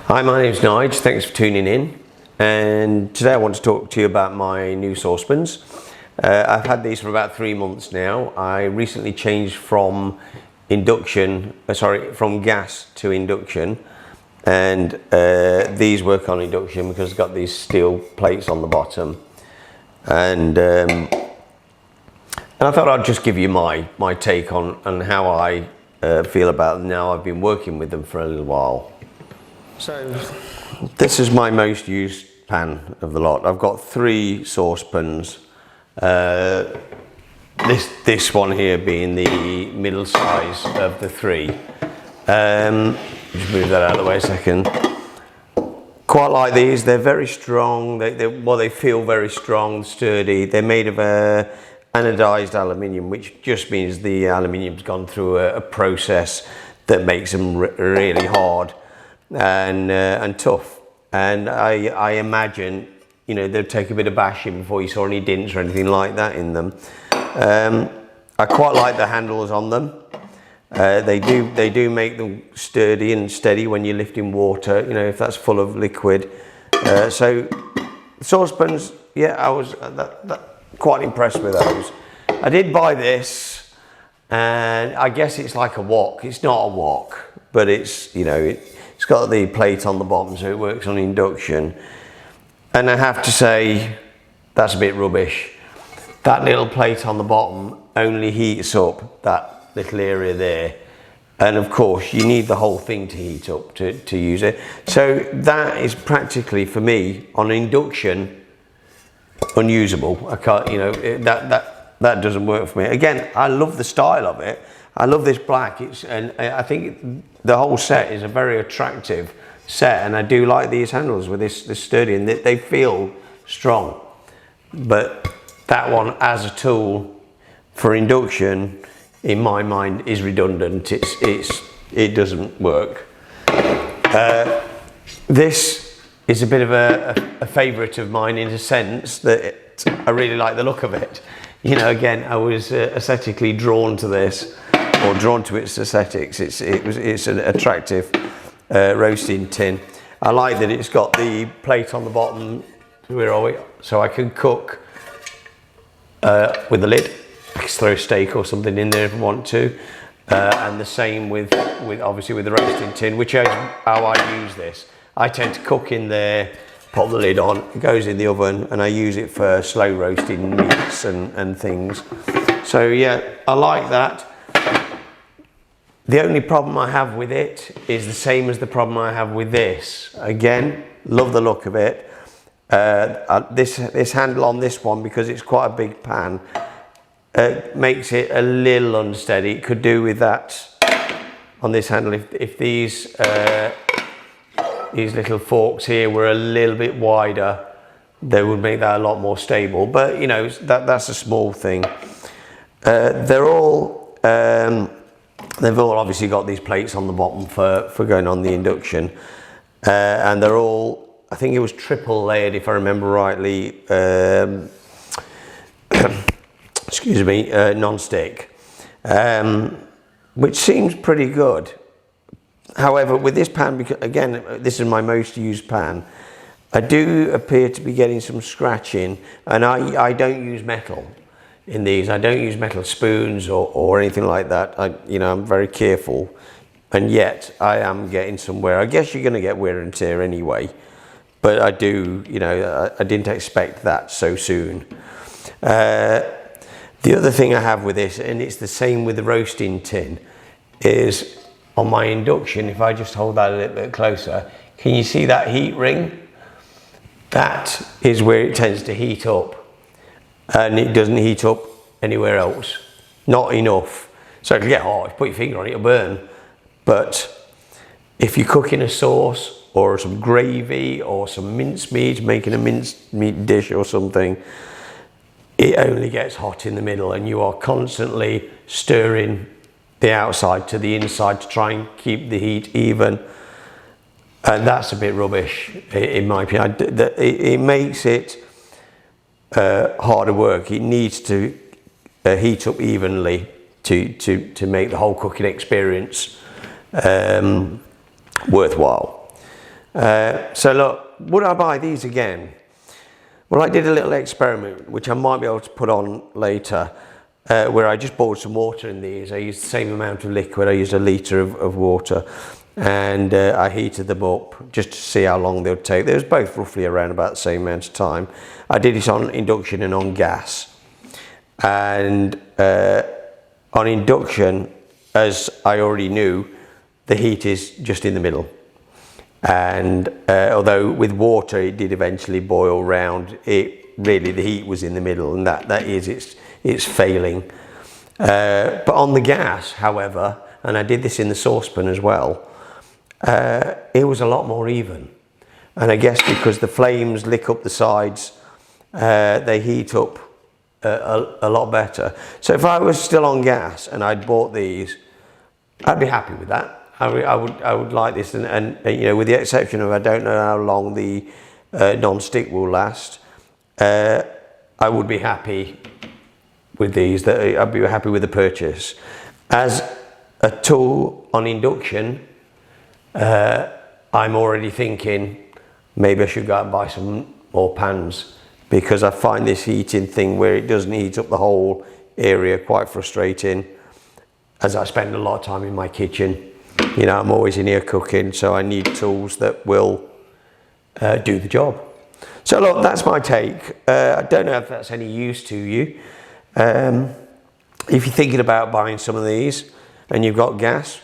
Hi, my name's Nigel, thanks for tuning in, and today I want to talk to you about my new saucepans. I've had these for about 3 months now. I recently changed from from gas to induction, and these work on induction because it's got these steel plates on the bottom, and I thought I'd just give you my take on how I feel about them now I've been working with them for a little while. So this is my most used pan of the lot. I've got 3 saucepans. This one here being the middle size of the 3. Just move that out of the way a second. Quite like these. They're very strong. They feel very strong, sturdy. They're made of anodized aluminium, which just means the aluminium's gone through a process that makes them really hard and tough. And I imagine, you know, they'd take a bit of bashing before you saw any dents or anything like that in them. I quite like the handles on them. They do make them sturdy and steady when you're lifting water, you know, if that's full of liquid. So saucepans, yeah, I was quite impressed with those. I did buy this, and I guess it's like a wok. It's not a wok, but it's, you know, it's got the plate on the bottom, so it works on induction. And I have to say, that's a bit rubbish. That little plate on the bottom only heats up that little area there. And of course, you need the whole thing to heat up to use it. So that is practically, for me, on induction, unusable. I can't, you know, that doesn't work for me. Again, I love the style of it. I love this black. And I think the whole set is a very attractive set, and I do like these handles with this sturdy, and they feel strong. But that one as a tool for induction, in my mind, is redundant. It doesn't work. This is a bit of a favourite of mine, in a sense that I really like the look of it. You know, again, I was aesthetically drawn to this, or drawn to its aesthetics. It's an attractive roasting tin. I like that it's got the plate on the bottom. Where are we? So I can cook with the lid. I can throw a steak or something in there if I want to, and the same with obviously with the roasting tin, which is how I use this. I tend to cook in there, pop the lid on, it goes in the oven, and I use it for slow roasting meats and things. So yeah, I like that. The only problem I have with it is the same as the problem I have with this. Again, love the look of it. This handle on this one, because it's quite a big pan, makes it a little unsteady. It could do with that on this handle. If these little forks here were a little bit wider, they would make that a lot more stable. But you know, that's a small thing. They've all obviously got these plates on the bottom for going on the induction, and they're all, I think it was triple layered if I remember rightly. Excuse me, non-stick, which seems pretty good. However, with this pan, because again, this is my most used pan, I do appear to be getting some scratching, and I don't use metal in these. I don't use metal spoons or anything like that. I'm very careful, and yet I am getting somewhere. I guess you're going to get wear and tear anyway, but I do, you know, I didn't expect that so soon. The other thing I have with this, and it's the same with the roasting tin, is on my induction, if I just hold that a little bit closer, can you see that heat ring? That is where it tends to heat up, and it doesn't heat up anywhere else. Not enough. So it can get hot, if you put your finger on it, it'll burn. But if you're cooking a sauce or some gravy or some mincemeat, making a mincemeat dish or something, it only gets hot in the middle, and you are constantly stirring the outside to the inside to try and keep the heat even. And that's a bit rubbish, in my opinion. It makes it harder work. It needs to heat up evenly to make the whole cooking experience worthwhile. So look, would I buy these again? Well, I did a little experiment, which I might be able to put on later, where I just boiled some water in these. I used the same amount of liquid. I used a litre of water, and I heated them up just to see how long they would take. They was both roughly around about the same amount of time. I did it on induction and on gas. And on induction, as I already knew, the heat is just in the middle. And although with water it did eventually boil round, it really, the heat was in the middle, and that is it's failing. But on the gas, however, and I did this in the saucepan as well, it was a lot more even. And I guess because the flames lick up the sides, they heat up a lot better. So if I was still on gas and I'd bought these, I'd be happy with that. I would like this, and you know, with the exception of I don't know how long the non-stick will last, I would be happy with these. I'd be happy with the purchase. As a tool on induction, I'm already thinking maybe I should go out and buy some more pans, because I find this heating thing where it doesn't heat up the whole area quite frustrating, as I spend a lot of time in my kitchen. You know, I'm always in here cooking, so I need tools that will do the job. So look, that's my take. I don't know if that's any use to you. If you're thinking about buying some of these and you've got gas,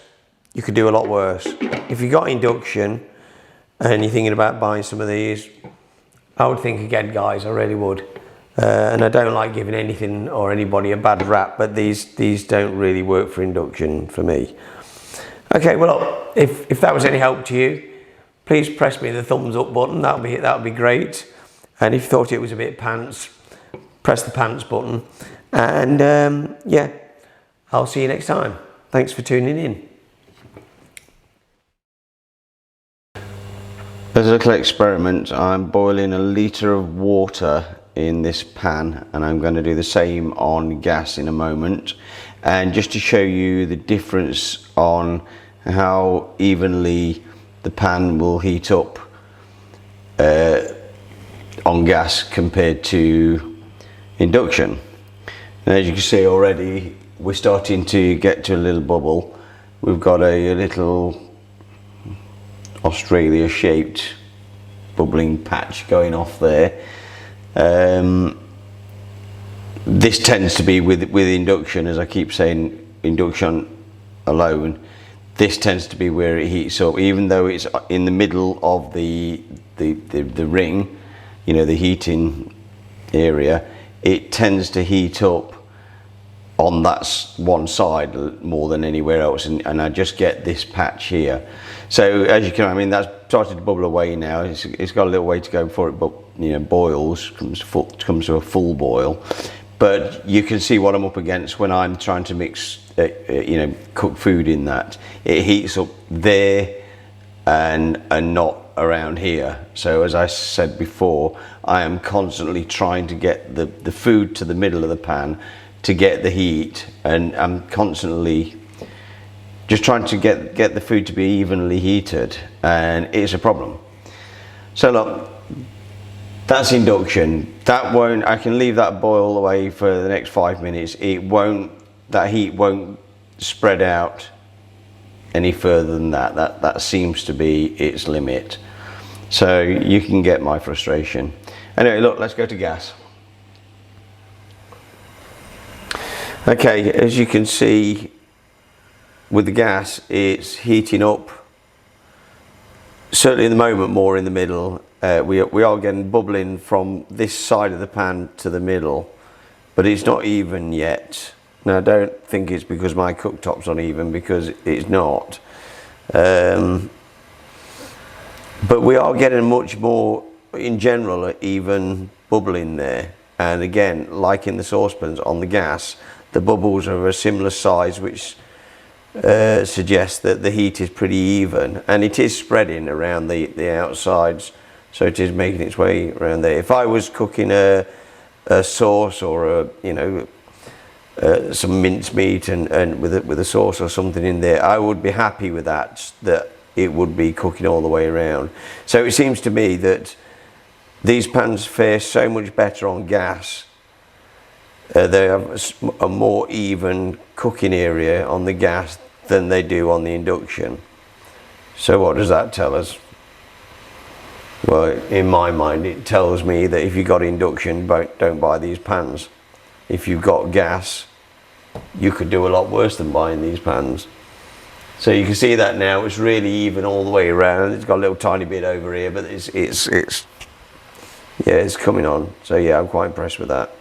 you could do a lot worse. If you've got induction and you're thinking about buying some of these, I would think again, guys, I really would. And I don't like giving anything or anybody a bad rap, but these don't really work for induction for me. Okay, well, if that was any help to you, please press me the thumbs up button. That would be great. And if you thought it was a bit pants, press the pants button. And yeah, I'll see you next time. Thanks for tuning in. As a little experiment, I'm boiling a litre of water in this pan, and I'm going to do the same on gas in a moment. And just to show you the difference on how evenly the pan will heat up on gas compared to induction. And as you can see already, we're starting to get to a little bubble. We've got a little Australia shaped bubbling patch going off there. This tends to be with induction, as I keep saying, induction alone, this tends to be where it heats up, even though it's in the middle of the ring, you know, the heating area. It tends to heat up on that one side more than anywhere else, and I just get this patch here. So as you can, I mean, that's started to bubble away now. It's got a little way to go before it, you know, boils, comes to a full boil. But you can see what I'm up against when I'm trying to mix, you know, cook food in that. It heats up there and not around here. So as I said before, I am constantly trying to get the food to the middle of the pan to get the heat, and I'm constantly just trying to get the food to be evenly heated, and it's a problem. So look, that's induction. That won't, I can leave that boil away for the next 5 minutes. It won't, that heat won't spread out any further than that. That seems to be its limit. So you can get my frustration. Anyway, look, let's go to gas. Okay, as you can see with the gas, it's heating up, certainly in the moment more in the middle. We are getting bubbling from this side of the pan to the middle, but it's not even yet. Now, I don't think it's because my cooktop's uneven, because it's not. But we are getting much more, in general, even bubbling there. And again, like in the saucepans on the gas, the bubbles are of a similar size, which suggests that the heat is pretty even, and it is spreading around the outsides, so it is making its way around there. If I was cooking a sauce or some mincemeat and with a sauce or something in there, I would be happy with that it would be cooking all the way around. So it seems to me that these pans fare so much better on gas. They have a more even cooking area on the gas than they do on the induction. So what does that tell us? Well, in my mind, it tells me that if you've got induction, don't buy these pans. If you've got gas, you could do a lot worse than buying these pans. So you can see that now, it's really even all the way around. It's got a little tiny bit over here, but it's coming on. So yeah, I'm quite impressed with that.